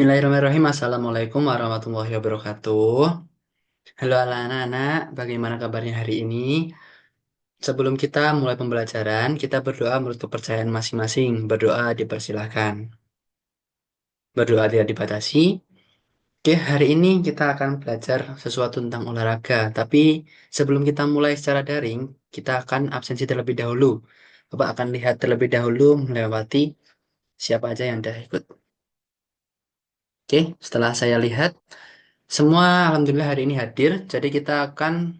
Bismillahirrahmanirrahim. Assalamualaikum warahmatullahi wabarakatuh. Halo anak-anak, bagaimana kabarnya hari ini? Sebelum kita mulai pembelajaran, kita berdoa menurut kepercayaan masing-masing. Berdoa dipersilahkan. Berdoa tidak dibatasi. Oke, hari ini kita akan belajar sesuatu tentang olahraga. Tapi sebelum kita mulai secara daring, kita akan absensi terlebih dahulu. Bapak akan lihat terlebih dahulu melewati siapa aja yang sudah ikut. Oke, setelah saya lihat, semua alhamdulillah hari ini hadir. Jadi kita akan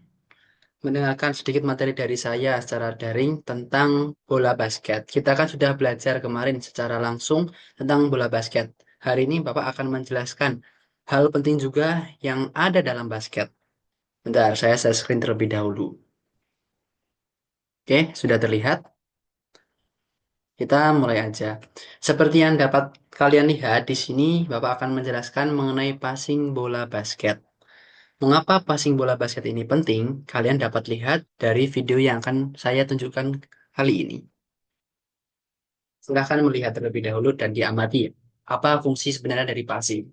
mendengarkan sedikit materi dari saya secara daring tentang bola basket. Kita kan sudah belajar kemarin secara langsung tentang bola basket. Hari ini Bapak akan menjelaskan hal penting juga yang ada dalam basket. Bentar, saya share screen terlebih dahulu. Oke, sudah terlihat? Kita mulai aja. Seperti yang dapat kalian lihat di sini, Bapak akan menjelaskan mengenai passing bola basket. Mengapa passing bola basket ini penting? Kalian dapat lihat dari video yang akan saya tunjukkan kali ini. Silahkan melihat terlebih dahulu dan diamati apa fungsi sebenarnya dari passing.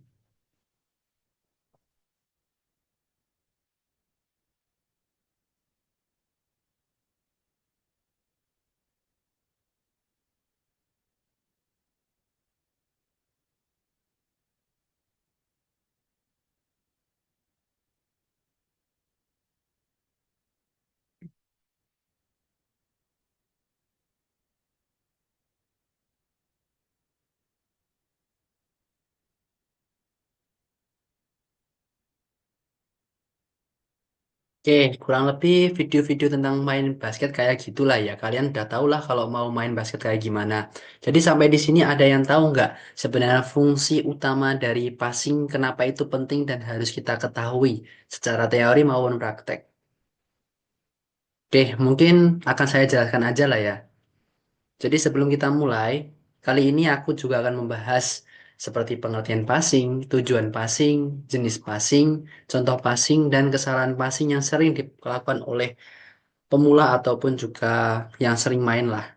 Oke, kurang lebih video-video tentang main basket kayak gitulah ya. Kalian udah tahu lah kalau mau main basket kayak gimana. Jadi sampai di sini ada yang tahu nggak sebenarnya fungsi utama dari passing, kenapa itu penting dan harus kita ketahui secara teori maupun praktek. Oke, mungkin akan saya jelaskan aja lah ya. Jadi sebelum kita mulai, kali ini aku juga akan membahas seperti pengertian passing, tujuan passing, jenis passing, contoh passing, dan kesalahan passing yang sering dilakukan oleh pemula ataupun juga yang sering main lah.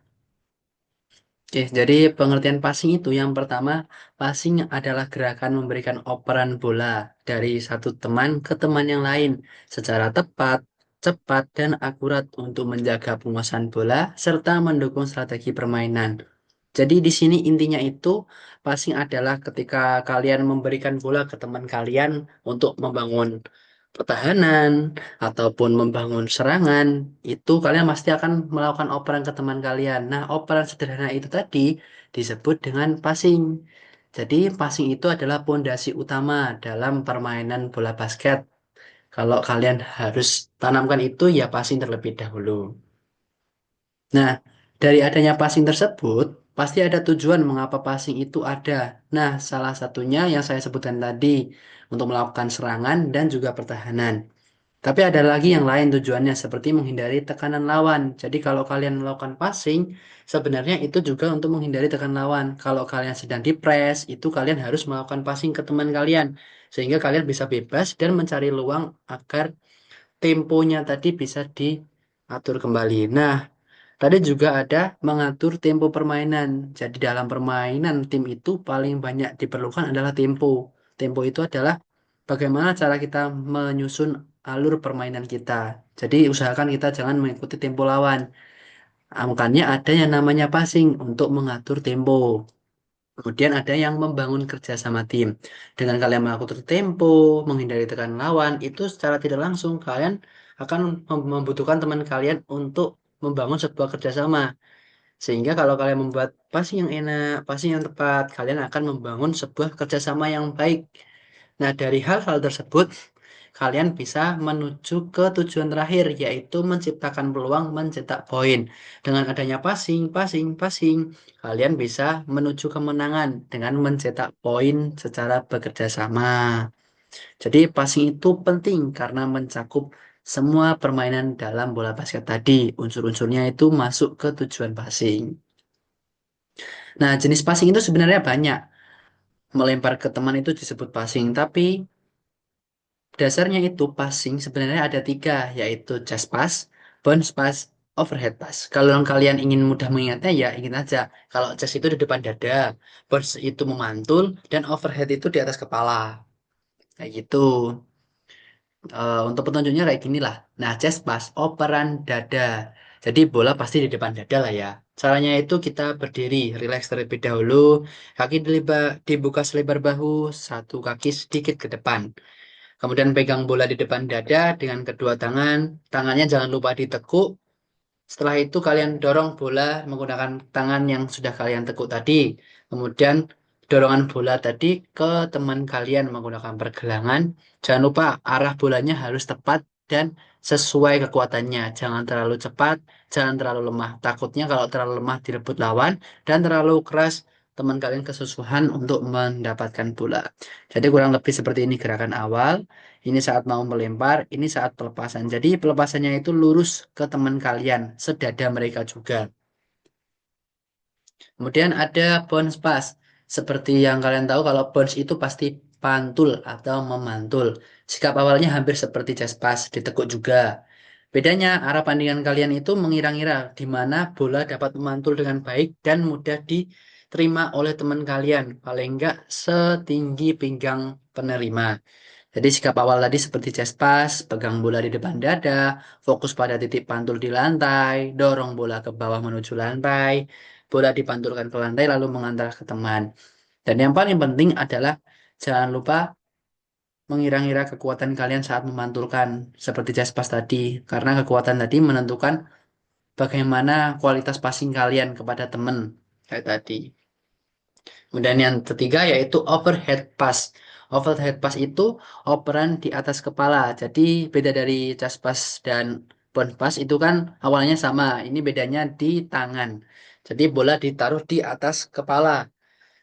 Oke, jadi pengertian passing itu yang pertama, passing adalah gerakan memberikan operan bola dari satu teman ke teman yang lain secara tepat, cepat, dan akurat untuk menjaga penguasaan bola serta mendukung strategi permainan. Jadi di sini intinya itu passing adalah ketika kalian memberikan bola ke teman kalian untuk membangun pertahanan ataupun membangun serangan, itu kalian pasti akan melakukan operan ke teman kalian. Nah, operan sederhana itu tadi disebut dengan passing. Jadi passing itu adalah pondasi utama dalam permainan bola basket. Kalau kalian harus tanamkan itu ya passing terlebih dahulu. Nah, dari adanya passing tersebut, pasti ada tujuan mengapa passing itu ada. Nah, salah satunya yang saya sebutkan tadi, untuk melakukan serangan dan juga pertahanan. Tapi ada lagi yang lain tujuannya, seperti menghindari tekanan lawan. Jadi kalau kalian melakukan passing, sebenarnya itu juga untuk menghindari tekanan lawan. Kalau kalian sedang di press, itu kalian harus melakukan passing ke teman kalian. Sehingga kalian bisa bebas dan mencari luang agar temponya tadi bisa diatur kembali. Nah, tadi juga ada mengatur tempo permainan. Jadi dalam permainan tim itu paling banyak diperlukan adalah tempo. Tempo itu adalah bagaimana cara kita menyusun alur permainan kita. Jadi usahakan kita jangan mengikuti tempo lawan. Makanya ada yang namanya passing untuk mengatur tempo. Kemudian ada yang membangun kerja sama tim. Dengan kalian mengatur tempo, menghindari tekanan lawan, itu secara tidak langsung kalian akan membutuhkan teman kalian untuk membangun sebuah kerjasama. Sehingga kalau kalian membuat passing yang enak, passing yang tepat, kalian akan membangun sebuah kerjasama yang baik. Nah, dari hal-hal tersebut, kalian bisa menuju ke tujuan terakhir, yaitu menciptakan peluang mencetak poin. Dengan adanya passing, passing, passing, kalian bisa menuju kemenangan dengan mencetak poin secara bekerja sama. Jadi, passing itu penting karena mencakup semua permainan dalam bola basket tadi. Unsur-unsurnya itu masuk ke tujuan passing. Nah, jenis passing itu sebenarnya banyak. Melempar ke teman itu disebut passing, tapi dasarnya itu passing sebenarnya ada tiga, yaitu chest pass, bounce pass, overhead pass. Kalau kalian ingin mudah mengingatnya ya ingat aja. Kalau chest itu di depan dada, burst itu memantul, dan overhead itu di atas kepala. Kayak gitu. Untuk petunjuknya kayak gini lah. Nah, chest pass, operan dada. Jadi bola pasti di depan dada lah ya. Caranya itu kita berdiri, relax terlebih dahulu, kaki dibuka selebar bahu, satu kaki sedikit ke depan. Kemudian pegang bola di depan dada dengan kedua tangan. Tangannya jangan lupa ditekuk. Setelah itu kalian dorong bola menggunakan tangan yang sudah kalian tekuk tadi. Kemudian dorongan bola tadi ke teman kalian menggunakan pergelangan. Jangan lupa arah bolanya harus tepat dan sesuai kekuatannya. Jangan terlalu cepat, jangan terlalu lemah. Takutnya kalau terlalu lemah direbut lawan dan terlalu keras teman kalian kesusahan untuk mendapatkan bola. Jadi kurang lebih seperti ini gerakan awal. Ini saat mau melempar, ini saat pelepasan. Jadi pelepasannya itu lurus ke teman kalian, sedada mereka juga. Kemudian ada bounce pass. Seperti yang kalian tahu kalau bounce itu pasti pantul atau memantul. Sikap awalnya hampir seperti chest pass, ditekuk juga. Bedanya arah pandingan kalian itu mengira-ngira di mana bola dapat memantul dengan baik dan mudah diterima oleh teman kalian. Paling enggak setinggi pinggang penerima. Jadi sikap awal tadi seperti chest pass, pegang bola di depan dada, fokus pada titik pantul di lantai, dorong bola ke bawah menuju lantai, bola dipantulkan ke lantai lalu mengantar ke teman. Dan yang paling penting adalah jangan lupa mengira-ngira kekuatan kalian saat memantulkan seperti chest pass tadi, karena kekuatan tadi menentukan bagaimana kualitas passing kalian kepada teman kayak tadi. Kemudian yang ketiga yaitu overhead pass. Overhead pass itu operan di atas kepala. Jadi beda dari chest pass dan bounce pass itu kan awalnya sama. Ini bedanya di tangan. Jadi bola ditaruh di atas kepala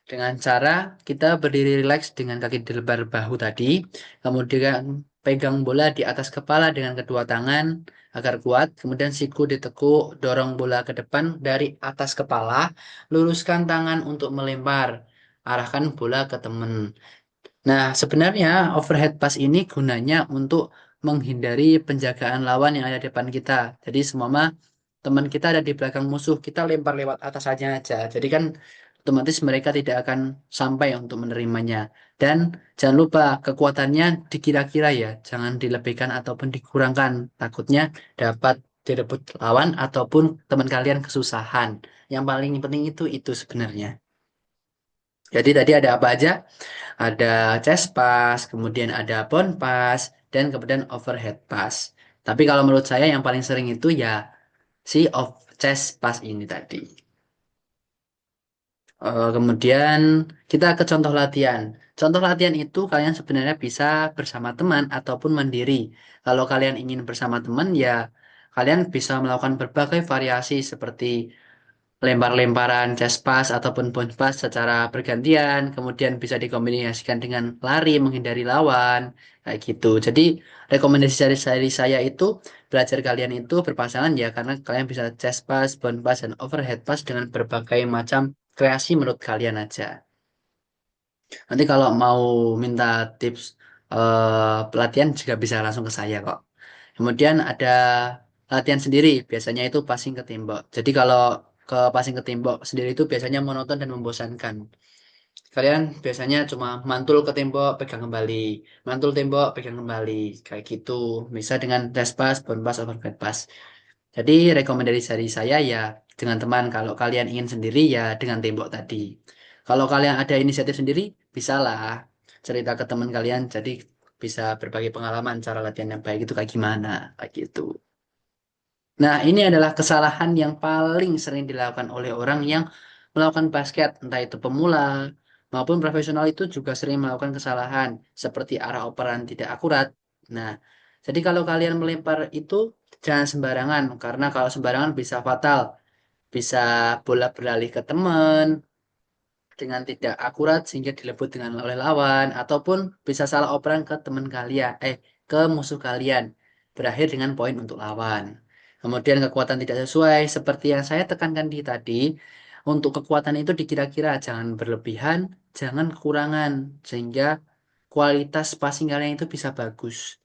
dengan cara kita berdiri rileks dengan kaki di lebar bahu tadi. Kemudian pegang bola di atas kepala dengan kedua tangan agar kuat. Kemudian siku ditekuk, dorong bola ke depan dari atas kepala. Luruskan tangan untuk melempar. Arahkan bola ke teman. Nah, sebenarnya overhead pass ini gunanya untuk menghindari penjagaan lawan yang ada di depan kita. Jadi semua teman kita ada di belakang musuh, kita lempar lewat atasannya aja. Jadi kan otomatis mereka tidak akan sampai untuk menerimanya. Dan jangan lupa kekuatannya dikira-kira ya, jangan dilebihkan ataupun dikurangkan. Takutnya dapat direbut lawan ataupun teman kalian kesusahan. Yang paling penting itu sebenarnya. Jadi tadi ada apa aja? Ada chest pass, kemudian ada bound pass, dan kemudian overhead pass. Tapi kalau menurut saya yang paling sering itu ya si off chest pass ini tadi. Kemudian kita ke contoh latihan. Contoh latihan itu kalian sebenarnya bisa bersama teman ataupun mandiri. Kalau kalian ingin bersama teman ya kalian bisa melakukan berbagai variasi seperti lempar-lemparan chest pass ataupun bounce pass secara bergantian, kemudian bisa dikombinasikan dengan lari menghindari lawan, kayak gitu. Jadi rekomendasi dari saya itu belajar kalian itu berpasangan ya, karena kalian bisa chest pass, bounce pass, dan overhead pass dengan berbagai macam kreasi menurut kalian aja. Nanti kalau mau minta tips pelatihan juga bisa langsung ke saya kok. Kemudian ada latihan sendiri, biasanya itu passing ke tembok. Jadi kalau ke passing ke tembok sendiri itu biasanya monoton dan membosankan. Kalian biasanya cuma mantul ke tembok, pegang kembali. Mantul tembok, pegang kembali. Kayak gitu. Bisa dengan dash pass, bounce pass, overhead pass. Jadi rekomendasi dari saya ya dengan teman. Kalau kalian ingin sendiri ya dengan tembok tadi. Kalau kalian ada inisiatif sendiri, bisalah cerita ke teman kalian. Jadi bisa berbagi pengalaman cara latihan yang baik itu kayak gimana, kayak gitu. Nah, ini adalah kesalahan yang paling sering dilakukan oleh orang yang melakukan basket, entah itu pemula maupun profesional itu juga sering melakukan kesalahan seperti arah operan tidak akurat. Nah, jadi kalau kalian melempar itu jangan sembarangan karena kalau sembarangan bisa fatal, bisa bola beralih ke teman, dengan tidak akurat sehingga dilebut dengan oleh lawan ataupun bisa salah operan ke teman kalian ke musuh kalian berakhir dengan poin untuk lawan. Kemudian kekuatan tidak sesuai seperti yang saya tekankan di tadi untuk kekuatan itu dikira-kira jangan berlebihan, jangan kekurangan sehingga kualitas passing kalian itu bisa bagus.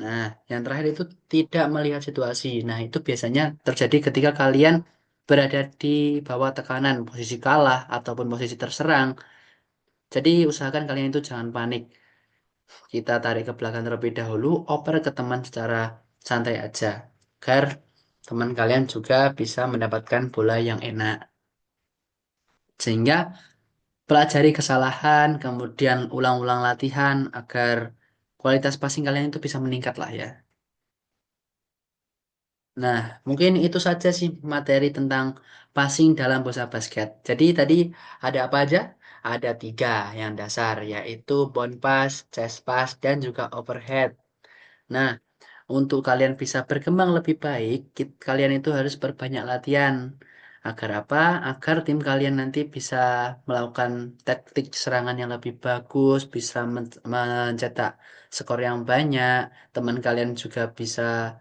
Nah, yang terakhir itu tidak melihat situasi. Nah, itu biasanya terjadi ketika kalian berada di bawah tekanan, posisi kalah ataupun posisi terserang. Jadi, usahakan kalian itu jangan panik. Kita tarik ke belakang terlebih dahulu, oper ke teman secara santai aja. Agar teman kalian juga bisa mendapatkan bola yang enak. Sehingga pelajari kesalahan, kemudian ulang-ulang latihan agar kualitas passing kalian itu bisa meningkat lah ya. Nah, mungkin itu saja sih materi tentang passing dalam bola basket. Jadi tadi ada apa aja? Ada tiga yang dasar, yaitu bound pass, chest pass, dan juga overhead. Nah, untuk kalian bisa berkembang lebih baik, kalian itu harus perbanyak latihan. Agar apa? Agar tim kalian nanti bisa melakukan taktik serangan yang lebih bagus, bisa mencetak skor yang banyak. Teman kalian juga bisa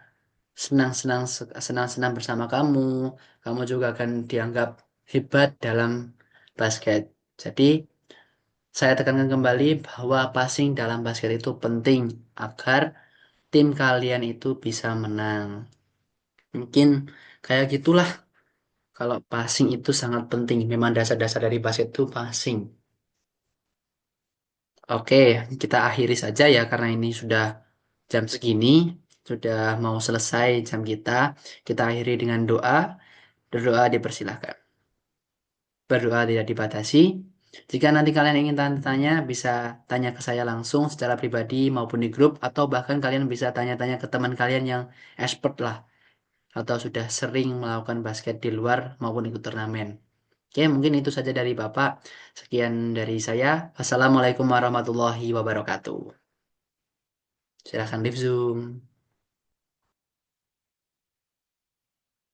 senang-senang senang-senang bersama kamu. Kamu juga akan dianggap hebat dalam basket. Jadi, saya tekankan kembali bahwa passing dalam basket itu penting agar tim kalian itu bisa menang. Mungkin kayak gitulah. Kalau passing itu sangat penting. Memang dasar-dasar dari basket itu passing. Oke, kita akhiri saja ya karena ini sudah jam segini. Sudah mau selesai jam kita. Kita akhiri dengan doa. Berdoa dipersilahkan. Berdoa tidak dibatasi. Jika nanti kalian ingin tanya-tanya, bisa tanya ke saya langsung secara pribadi maupun di grup, atau bahkan kalian bisa tanya-tanya ke teman kalian yang expert lah, atau sudah sering melakukan basket di luar maupun ikut turnamen. Oke, mungkin itu saja dari Bapak. Sekian dari saya. Assalamualaikum warahmatullahi wabarakatuh. Silahkan live Zoom.